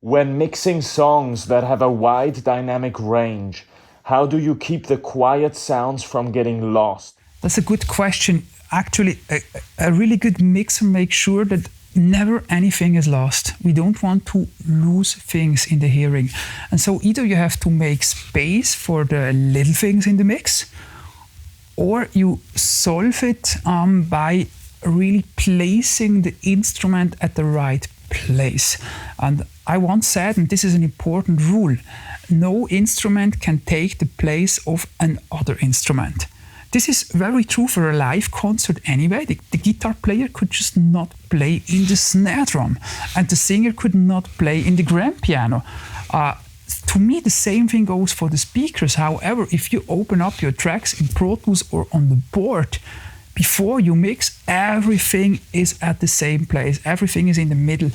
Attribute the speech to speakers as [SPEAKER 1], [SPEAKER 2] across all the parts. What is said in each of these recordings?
[SPEAKER 1] When mixing songs that have a wide dynamic range, how do you keep the quiet sounds from getting lost?
[SPEAKER 2] That's a good question. Actually, a really good mixer makes sure that never anything is lost. We don't want to lose things in the hearing. And so either you have to make space for the little things in the mix, or you solve it by really placing the instrument at the right place. And I once said, and this is an important rule, no instrument can take the place of another instrument. This is very true for a live concert anyway. The guitar player could just not play in the snare drum, and the singer could not play in the grand piano. To me, the same thing goes for the speakers. However, if you open up your tracks in Pro Tools or on the board, before you mix, everything is at the same place. Everything is in the middle.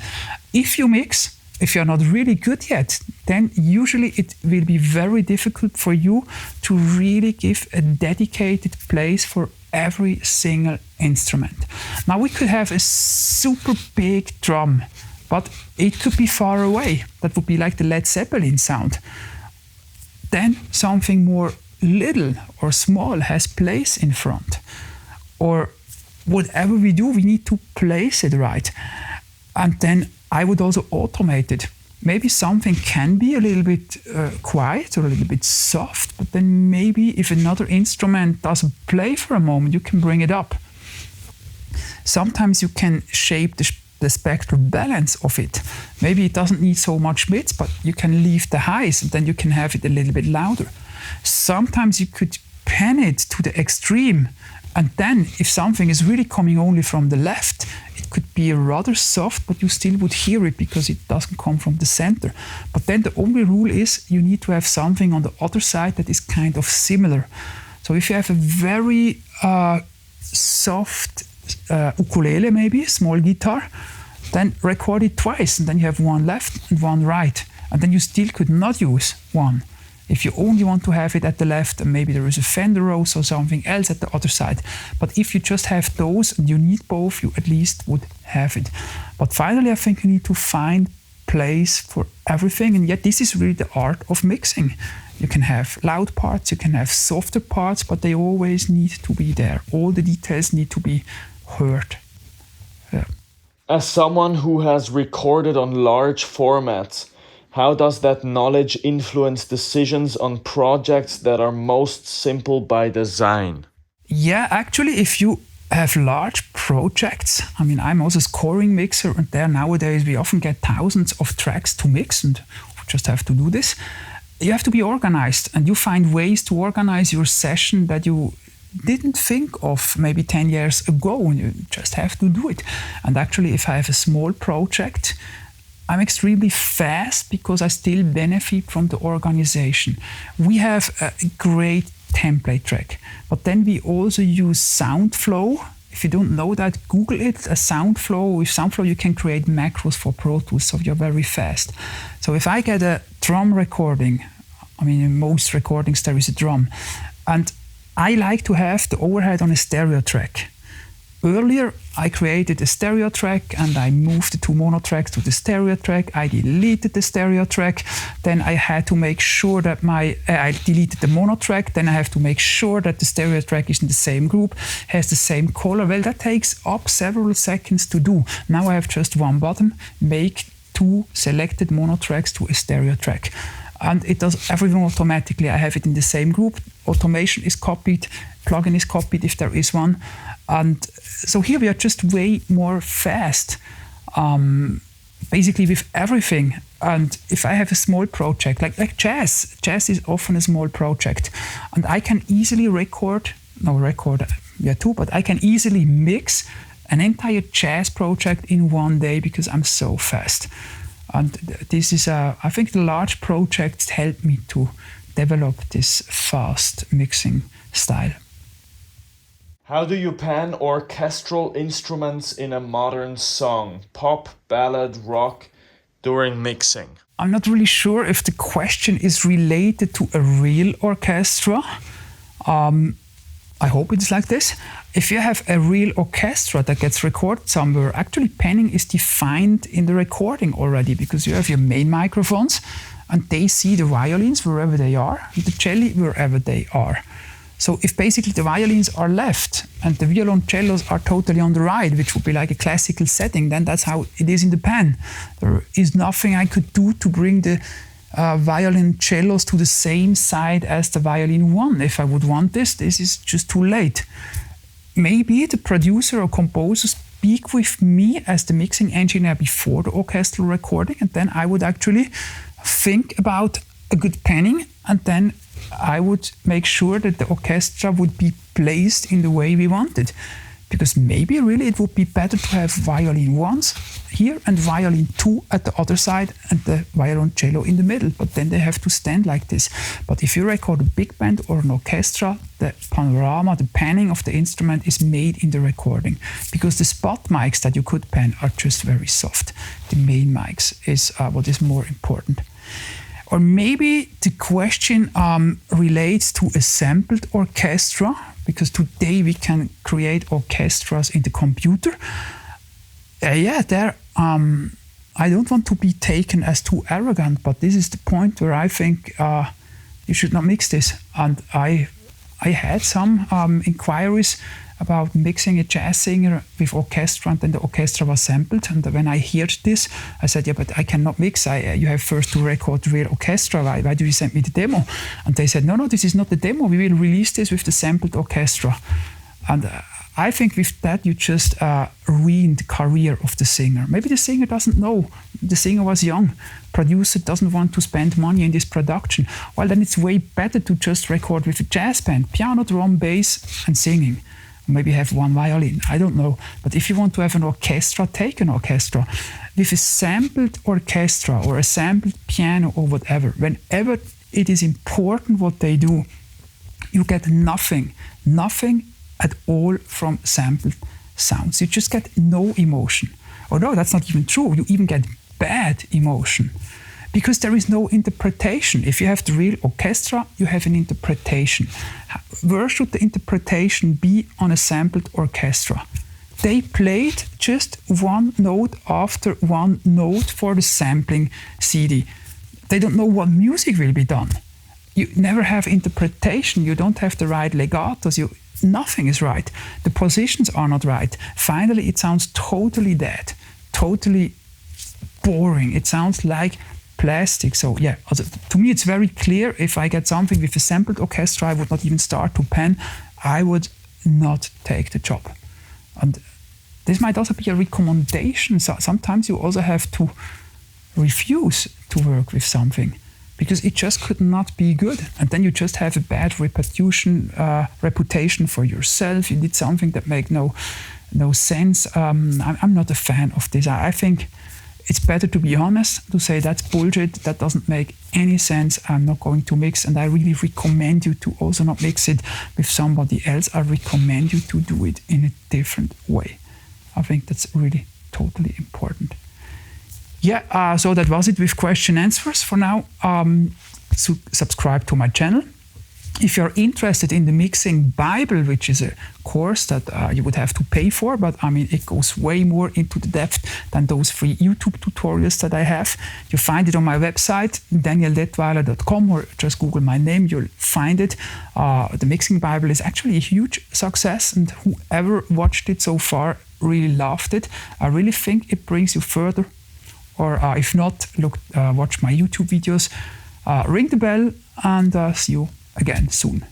[SPEAKER 2] If you mix, if you're not really good yet, then usually it will be very difficult for you to really give a dedicated place for every single instrument. Now, we could have a super big drum, but it could be far away. That would be like the Led Zeppelin sound. Then something more little or small has place in front. Or whatever we do, we need to place it right. And then I would also automate it. Maybe something can be a little bit quiet or a little bit soft, but then maybe if another instrument doesn't play for a moment, you can bring it up. Sometimes you can shape the spectral balance of it. Maybe it doesn't need so much mids, but you can leave the highs and then you can have it a little bit louder. Sometimes you could pan it to the extreme, and then if something is really coming only from the left, it could be rather soft, but you still would hear it because it doesn't come from the center. But then the only rule is you need to have something on the other side that is kind of similar. So if you have a very soft ukulele, maybe, small guitar, then record it twice, and then you have one left and one right. And then you still could not use one. If you only want to have it at the left, and maybe there is a Fender Rose or something else at the other side. But if you just have those and you need both, you at least would have it. But finally, I think you need to find place for everything. And yet this is really the art of mixing. You can have loud parts, you can have softer parts, but they always need to be there. All the details need to be heard. Yeah.
[SPEAKER 1] As someone who has recorded on large formats, how does that knowledge influence decisions on projects that are most simple by design?
[SPEAKER 2] Yeah, actually, if you have large projects, I mean, I'm also a scoring mixer, and there nowadays we often get thousands of tracks to mix, and we just have to do this. You have to be organized, and you find ways to organize your session that you didn't think of maybe 10 years ago, and you just have to do it. And actually, if I have a small project, I'm extremely fast because I still benefit from the organization. We have a great template track, but then we also use SoundFlow. If you don't know that, Google it, a SoundFlow. With SoundFlow, you can create macros for Pro Tools, so you're very fast. So if I get a drum recording, I mean, in most recordings there is a drum, and I like to have the overhead on a stereo track. Earlier, I created a stereo track and I moved the two mono tracks to the stereo track. I deleted the stereo track. Then I had to make sure that I deleted the mono track. Then I have to make sure that the stereo track is in the same group, has the same color. Well, that takes up several seconds to do. Now I have just one button, make two selected mono tracks to a stereo track. And it does everything automatically. I have it in the same group. Automation is copied, plugin is copied if there is one. And so here we are just way more fast, basically with everything. And if I have a small project, like jazz is often a small project. And I can easily but I can easily mix an entire jazz project in one day because I'm so fast. And this is, I think the large projects help me to develop this fast mixing style.
[SPEAKER 1] How do you pan orchestral instruments in a modern song, pop, ballad, rock, during mixing?
[SPEAKER 2] I'm not really sure if the question is related to a real orchestra. I I hope it's like this. If you have a real orchestra that gets recorded somewhere, actually panning is defined in the recording already, because you have your main microphones and they see the violins wherever they are and the celli wherever they are. So if basically the violins are left and the violoncellos are totally on the right, which would be like a classical setting, then that's how it is in the pan. There is nothing I could do to bring the violoncellos to the same side as the violin one. If I would want this is just too late. Maybe the producer or composer speak with me as the mixing engineer before the orchestral recording, and then I would actually think about a good panning, and then I would make sure that the orchestra would be placed in the way we wanted. Because maybe really it would be better to have violin ones here and violin two at the other side and the violoncello in the middle, but then they have to stand like this. But if you record a big band or an orchestra, the panorama, the panning of the instrument is made in the recording, because the spot mics that you could pan are just very soft. The main mics is what is more important. Or maybe the question relates to a sampled orchestra, because today we can create orchestras in the computer. I don't want to be taken as too arrogant, but this is the point where I think you should not mix this. And I had some inquiries about mixing a jazz singer with orchestra, and then the orchestra was sampled. And when I heard this, I said, yeah, but I cannot mix. You have first to record the real orchestra. Why do you send me the demo? And they said, no, this is not the demo. We will release this with the sampled orchestra. And I think with that, you just ruin the career of the singer. Maybe the singer doesn't know. The singer was young. Producer doesn't want to spend money in this production. Well, then it's way better to just record with a jazz band, piano, drum, bass, and singing. Maybe have one violin, I don't know. But if you want to have an orchestra, take an orchestra. With a sampled orchestra or a sampled piano or whatever, whenever it is important what they do, you get nothing at all from sampled sounds. You just get no emotion. Or no, that's not even true. You even get bad emotion, because there is no interpretation. If you have the real orchestra, you have an interpretation. Where should the interpretation be on a sampled orchestra? They played just one note after one note for the sampling CD. They don't know what music will be done. You never have interpretation. You don't have the right legatos. Nothing is right. The positions are not right. Finally, it sounds totally dead, totally boring. It sounds like plastic. So yeah, to me it's very clear, if I get something with a sampled orchestra, I would not even start to pan. I would not take the job. And this might also be a recommendation. So sometimes you also have to refuse to work with something because it just could not be good. And then you just have a bad reputation for yourself. You did something that made no sense. I'm not a fan of this. I think it's better to be honest, to say that's bullshit, that doesn't make any sense, I'm not going to mix, and I really recommend you to also not mix it with somebody else. I recommend you to do it in a different way. I think that's really totally important. Yeah, so that was it with question answers for now. Subscribe to my channel. If you're interested in the Mixing Bible, which is a course that you would have to pay for, but I mean, it goes way more into the depth than those free YouTube tutorials that I have. You find it on my website, danieldettwiler.com, or just Google my name, you'll find it. The Mixing Bible is actually a huge success, and whoever watched it so far really loved it. I really think it brings you further, or if not, watch my YouTube videos. Ring the bell, and see you again soon.